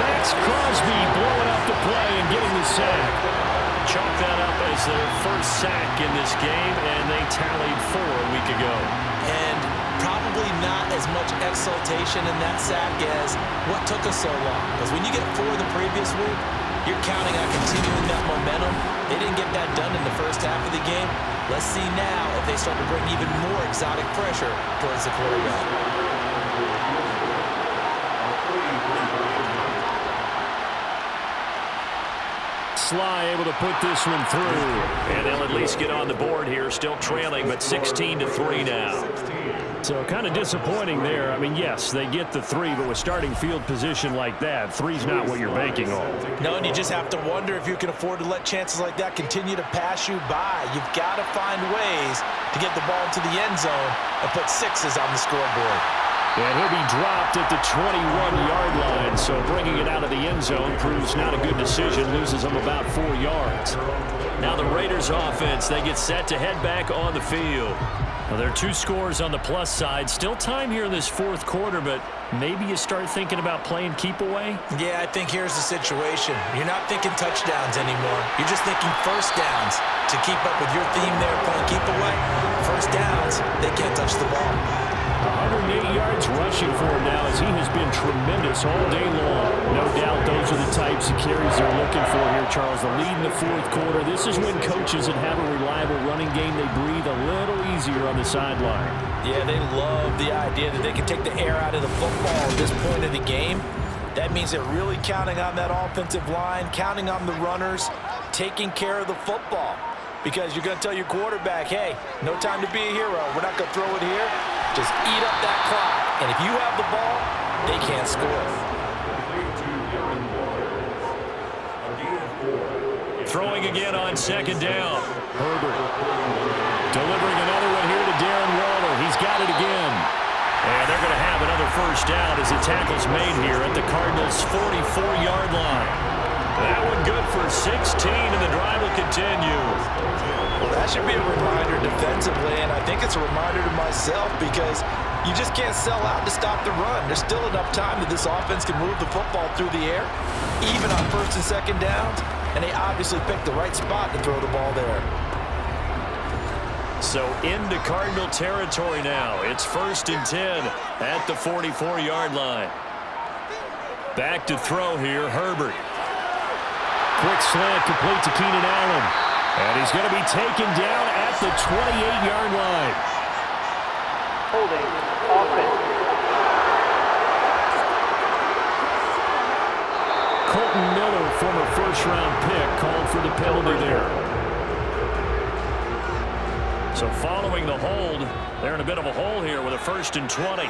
Max Crosby blowing up the play and getting the sack. Chalk that up as their first sack in this game, and they tallied 4 a week ago. And probably not as much exultation in that sack as what took us so long. Because when you get 4 the previous week, you're counting on continuing that momentum. They didn't get that done in the first half of the game. Let's see now if they start to bring even more exotic pressure towards the quarterback. Sly able to put this one through. And they'll at least get on the board here, still trailing, but 16-3 now. So kind of disappointing there. I mean, yes, they get the 3, but with starting field position like that, 3's not what you're banking on. No, and you just have to wonder if you can afford to let chances like that continue to pass you by. You've got to find ways to get the ball into the end zone and put 6s on the scoreboard. And he'll be dropped at the 21-yard line, so bringing it out of the end zone proves not a good decision, loses them about 4 yards. Now the Raiders offense, they get set to head back on the field. Well, there are 2 scores on the plus side. Still time here in this 4th quarter, but maybe you start thinking about playing keep away? Yeah, I think here's the situation. You're not thinking touchdowns anymore. You're just thinking first downs. To keep up with your theme there, playing keep away, first downs, they can't touch the ball. 108 yards rushing for him now as he has been tremendous all day long. No doubt those are the types of carries they're looking for here, Charles. The lead in the 4th quarter. This is when coaches that have a reliable running game, they breathe a little easier on the sideline. Yeah, they love the idea that they can take the air out of the football at this point of the game. That means they're really counting on that offensive line, counting on the runners, taking care of the football. Because you're going to tell your quarterback, hey, no time to be a hero. We're not going to throw it here. Just eat up that clock. And if you have the ball, they can't score. Throwing again on 2nd down. Herbert delivering another one here to Darren Waller. He's got it again. And they're going to have another first down as the tackle's made here at the Cardinals' 44-yard line. That one good for 16, and the drive will continue. Well, that should be a reminder defensively, and I think it's a reminder to myself because you just can't sell out to stop the run. There's still enough time that this offense can move the football through the air, even on 1st and 2nd downs, and they obviously picked the right spot to throw the ball there. So into Cardinal territory now. It's 1st and 10 at the 44-yard line. Back to throw here, Herbert. Quick slant complete to Keenan Allen. And he's going to be taken down at the 28-yard line. Holding offense. Colton Miller, former first-round pick, called for the penalty there. So following the hold, they're in a bit of a hole here with a 1st and 20.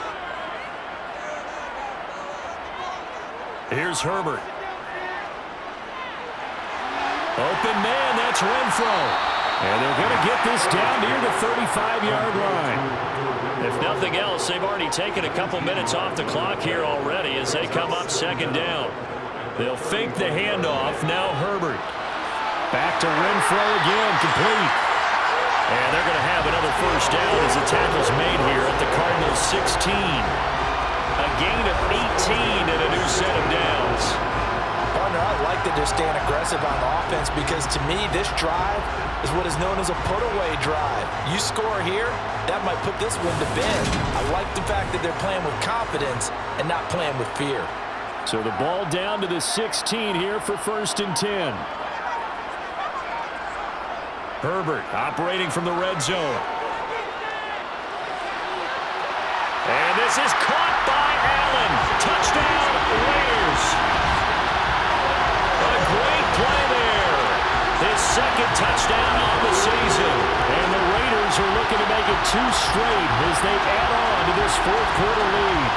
Here's Herbert. Open man, that's Renfro. And they're going to get this down near the 35-yard line. If nothing else, they've already taken a couple minutes off the clock here already as they come up 2nd down. They'll fake the handoff. Now Herbert. Back to Renfro again, complete. And they're going to have another first down as the tackle's made here at the Cardinals 16. A gain of 18 and a new set of downs. Partner, I like that they're staying aggressive on offense because to me, this drive is what is known as a put-away drive. You score here, that might put this one to bed. I like the fact that they're playing with confidence and not playing with fear. So the ball down to the 16 here for 1st and 10. Herbert operating from the red zone. And this is caught by Allen. Touchdown, Raiders. A great play there. His 2nd touchdown on the season. And the Raiders are looking to make it 2 straight as they add on to this 4th quarter lead.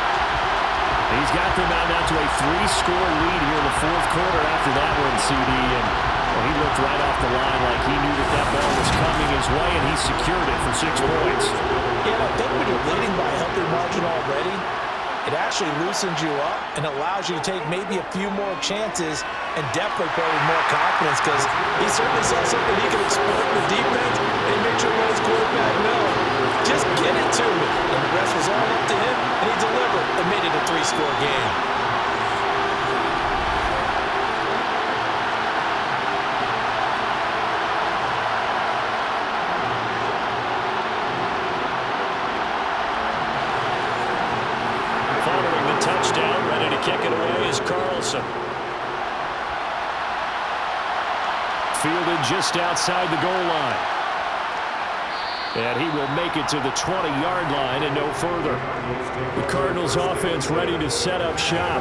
He's got them out now to a 3-score lead here in the 4th quarter after that one, CD. And he looked right off the line like he knew that ball was coming his way, and he secured it for 6 points. Yeah, I think when you're leading by a healthy margin already, it actually loosens you up and allows you to take maybe a few more chances and definitely play with more confidence because he certainly saw something he could exploit in the defense and make sure to let his quarterback know, just get it to me. And the rest was all up to him, and he delivered and made it a 3-score game. Touchdown, ready to kick it away is Carlson. Fielded just outside the goal line. And he will make it to the 20-yard line and no further. The Cardinals offense ready to set up shop.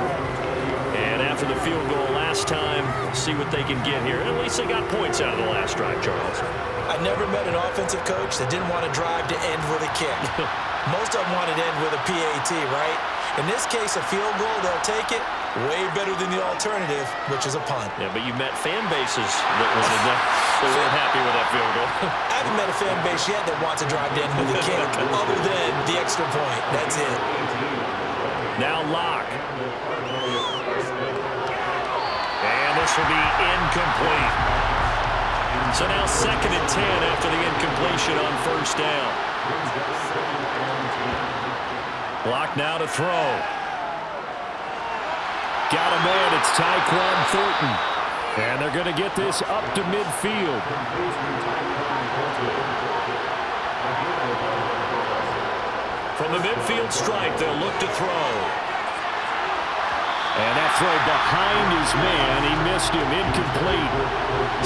And after the field goal last time, see what they can get here. At least they got points out of the last drive, Charles. I never met an offensive coach that didn't want to drive to end with a kick. Most of them wanted to end with a PAT, right? In this case, a field goal, they'll take it. Way better than the alternative, which is a punt. Yeah, but you met fan bases that wanted that. They weren't happy with that field goal. I haven't met a fan base yet that wants to drive to end with a kick, other than the extra point. That's it. Now Locke. And this will be incomplete. So now 2nd and 10 after the incompletion on 1st down. Block now to throw. Got a man. It's Tyquan Thornton. And they're going to get this up to midfield. From the midfield stripe, they'll look to throw. And that throw behind his man. He missed him. Incomplete.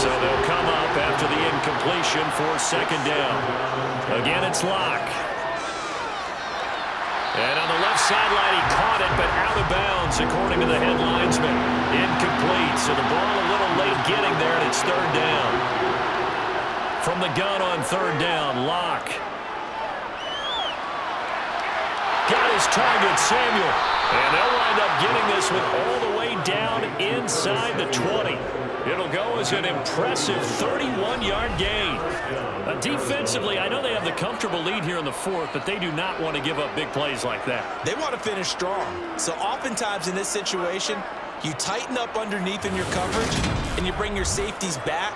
So they'll come up after the incompletion for 2nd down. Again, it's Locke. And on the left sideline, he caught it, but out of bounds, according to the head linesman. Incomplete, so the ball a little late getting there, and it's 3rd down. From the gun on 3rd down, Locke. Got his target, Samuel. And they'll wind up getting this one all the way down inside the 20. It'll go as an impressive 31-yard gain. Defensively, I know they have the comfortable lead here in the 4th, but they do not want to give up big plays like that. They want to finish strong. So oftentimes in this situation, you tighten up underneath in your coverage, and you bring your safeties back.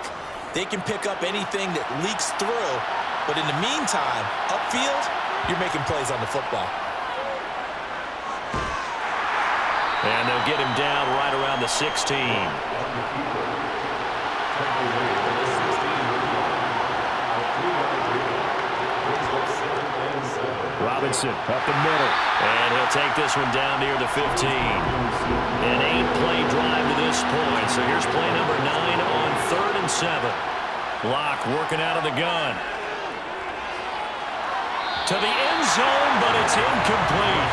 They can pick up anything that leaks through. But in the meantime, upfield, you're making plays on the football. And they'll get him down right around the 16. Robinson up the middle. And he'll take this one down near the 15. An 8-play drive to this point. So here's play number 9 on 3rd and 7. Locke working out of the gun. To the end zone, but it's incomplete.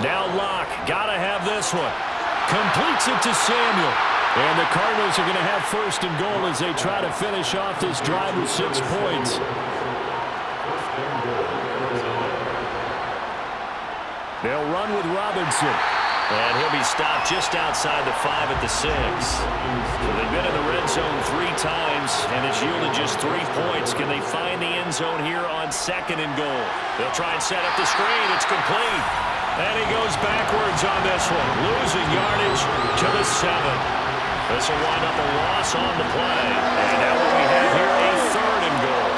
Now Locke, gotta have this one. Completes it to Samuel. And the Cardinals are going to have 1st and goal as they try to finish off this drive with 6 points. They'll run with Robinson. And he'll be stopped just outside the 5 at the 6. So they've been in the red zone 3 times, and it's yielded just 3 points. Can they find the end zone here on 2nd and goal? They'll try and set up the screen. It's complete. And he goes backwards on this one, losing yardage to the 7. This will wind up a loss on the play. And now what we have here, a 3rd and goal.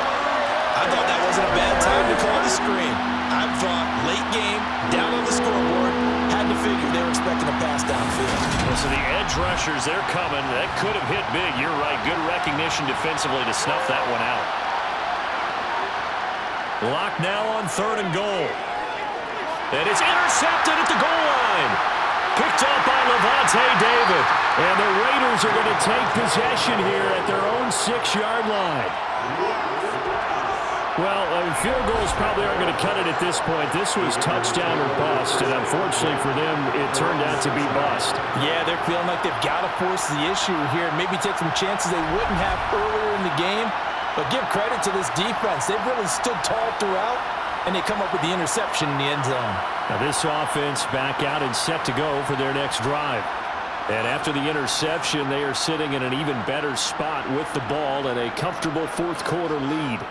I thought that wasn't a bad time to call the screen. I thought late game, down on the scoreboard, had to figure they were expecting a pass downfield. Well, so the edge rushers, they're coming. That could have hit big. You're right. Good recognition defensively to snuff that one out. Locked now on 3rd and goal. And it's intercepted at the goal line. Picked up by Levante David. And the Raiders are going to take possession here at their own 6-yard line. Well, field goals probably aren't going to cut it at this point. This was touchdown or bust, and unfortunately for them, it turned out to be bust. Yeah, they're feeling like they've got to force the issue here, maybe take some chances they wouldn't have earlier in the game. But give credit to this defense. They've really stood tall throughout, and they come up with the interception in the end zone. Now this offense back out and set to go for their next drive. And after the interception, they are sitting in an even better spot with the ball and a comfortable 4th quarter lead.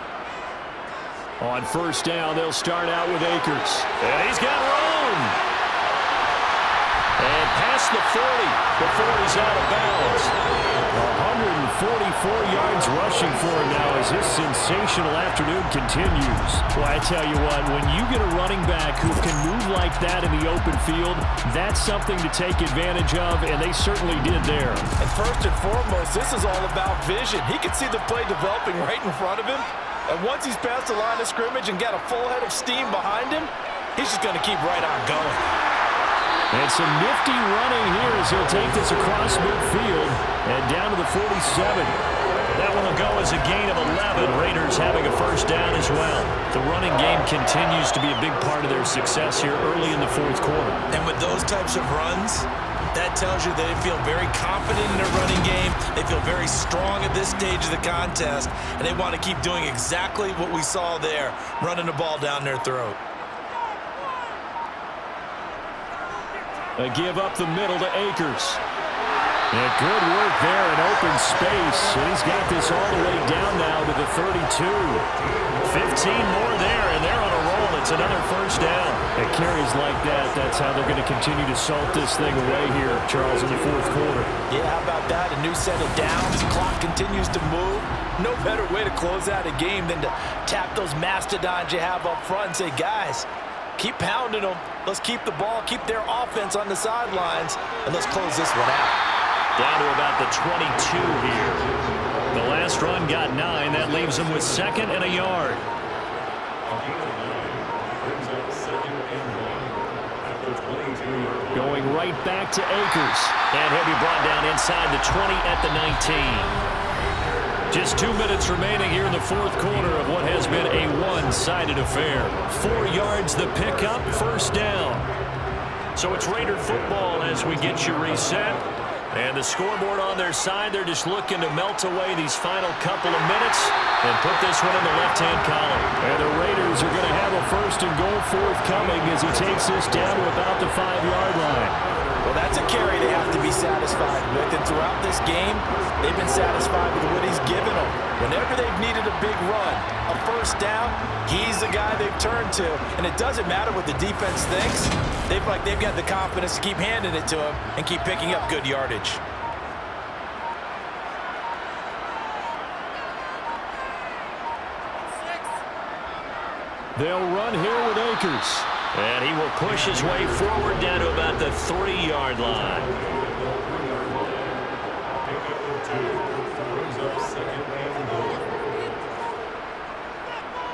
On 1st down, they'll start out with Akers. And he's got room. And past the 40 before he's out of bounds. 144 yards rushing for him now as this sensational afternoon continues. Well, I tell you what, when you get a running back who can move like that in the open field, that's something to take advantage of, and they certainly did there. And first and foremost, this is all about vision. He can see the play developing right in front of him. And once he's past the line of scrimmage and got a full head of steam behind him, he's just going to keep right on going. And some nifty running here as he'll take this across midfield and down to the 47. That one will go as a gain of 11. Raiders having a 1st down as well. The running game continues to be a big part of their success here early in the 4th quarter. And with those types of runs, that tells you they feel very confident in their running game. They feel very strong at this stage of the contest, and they want to keep doing exactly what we saw there, running the ball down their throat. A give up the middle to Akers. And good work there in open space. And he's got this all the way down now to the 32. 15 more there, and they're on a roll. It's another 1st down. And carries like that, that's how they're going to continue to salt this thing away here, Charles, in the 4th quarter. Yeah, how about that? A new set of downs. Clock continues to move. No better way to close out a game than to tap those mastodons you have up front and say, guys, keep pounding them. Let's keep the ball, keep their offense on the sidelines, and let's close this one out. Down to about the 22 here. The last run got 9. That leaves them with 2nd and a yard. Going right back to Akers. And he'll be brought down inside the 20 at the 19. Just 2 minutes remaining here in the 4th quarter of what has been a one-sided affair. 4 yards the pickup, 1st down. So it's Raider football as we get you reset. And the scoreboard on their side, they're just looking to melt away these final couple of minutes and put this one in the left-hand column. And the Raiders are going to have a 1st and goal forthcoming as he takes this down to about the 5-yard line. Well, that's a carry they have to be satisfied with. And throughout this game, they've been satisfied with what he's given them. Whenever they've needed a big run, a 1st down, he's the guy they've turned to. And it doesn't matter what the defense thinks. They've got the confidence to keep handing it to him and keep picking up good yardage. They'll run here with Akers. And he will push his way forward down to about the 3-yard line.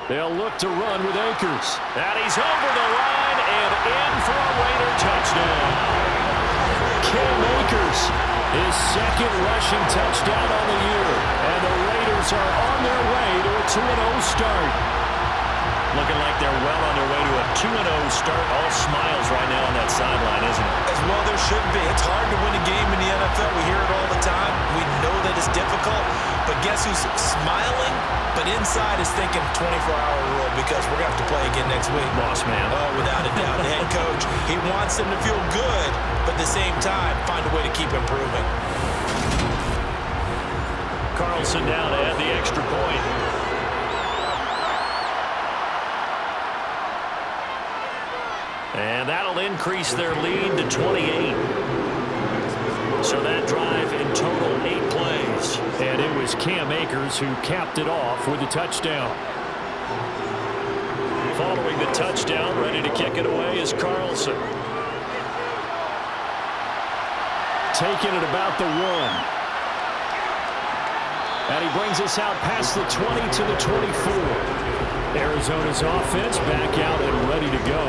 They'll look to run with Akers. And he's over the line and in for a Raider touchdown. Cam Akers, his 2nd rushing touchdown on the year. And the Raiders are on their way to a 2-0 start. Looking like they're well on their way to a 2-0 start. All smiles right now on that sideline, isn't it? As well there should be. It's hard to win a game in the NFL. We hear it all the time. We know that it's difficult. But guess who's smiling? But inside is thinking 24-hour rule because we're going to have to play again next week. Boss man. Oh, without a doubt. The head coach, he wants them to feel good, but at the same time, find a way to keep improving. Carlson down to add the extra point. And that'll increase their lead to 28. So that drive in total 8 plays. And it was Cam Akers who capped it off with a touchdown. Following the touchdown, ready to kick it away is Carlson. Taking it about the 1. And he brings us out past the 20 to the 24. Arizona's offense back out and ready to go.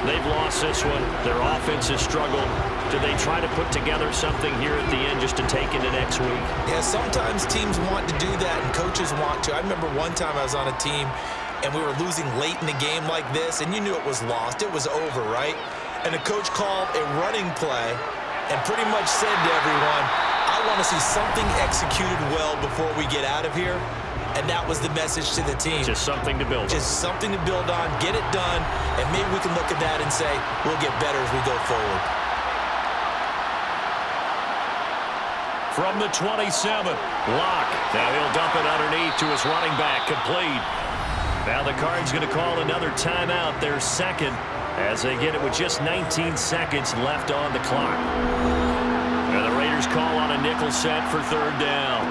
They've lost this one. Their offense has struggled. Do they try to put together something here at the end just to take into next week? Yeah, sometimes teams want to do that and coaches want to. I remember one time I was on a team and we were losing late in the game like this, and you knew it was lost. It was over, right? And the coach called a running play and pretty much said to everyone, I want to see something executed well before we get out of here. And that was the message to the team. Just something to build on. Just something to build on, get it done, and maybe we can look at that and say, we'll get better as we go forward. From the 27, Locke. Now he'll dump it underneath to his running back, complete. Now the Cards going to call another timeout, their second, as they get it with just 19 seconds left on the clock. And the Raiders call on a nickel set for 3rd down.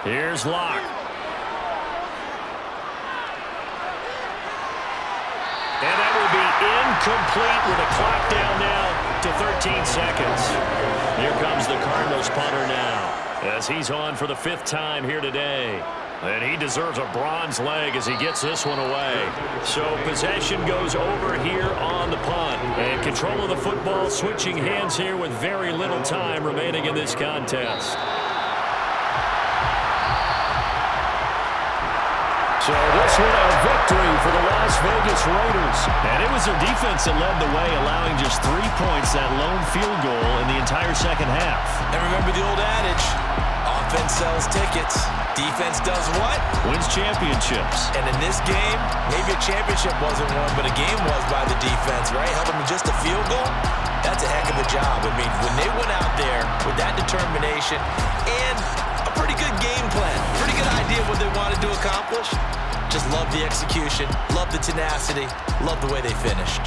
Here's Locke. And that will be incomplete with a clock down now to 13 seconds. Here comes the Cardinals punter now, as he's on for the 5th time here today. And he deserves a bronze leg as he gets this one away. So possession goes over here on the punt. And control of the football switching hands here with very little time remaining in this contest. So this one a victory for the Las Vegas Raiders. And it was their defense that led the way, allowing just 3 points, that lone field goal in the entire second half. And remember the old adage, offense sells tickets. Defense does what? Wins championships. And in this game, maybe a championship wasn't won, but a game was by the defense, right? Helping them just a field goal? That's a heck of a job. I mean, when they went out there with that determination and a pretty good game plan, pretty good idea what they wanted to accomplish, just love the execution, love the tenacity, love the way they finished.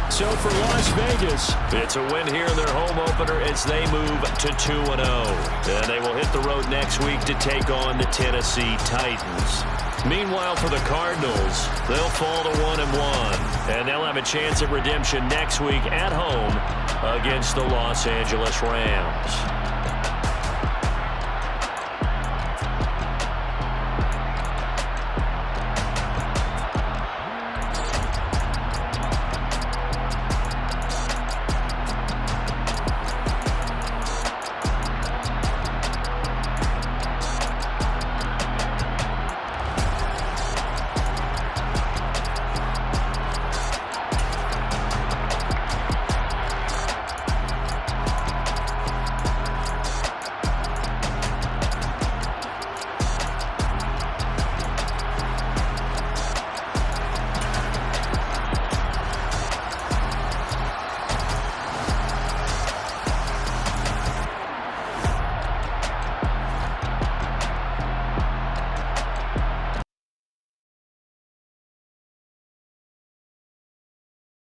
So for Las Vegas, it's a win here in their home opener as they move to 2-0. And they will hit the road next week to take on the Tennessee Titans. Meanwhile, for the Cardinals, they'll fall to 1-1. And they'll have a chance at redemption next week at home against the Los Angeles Rams.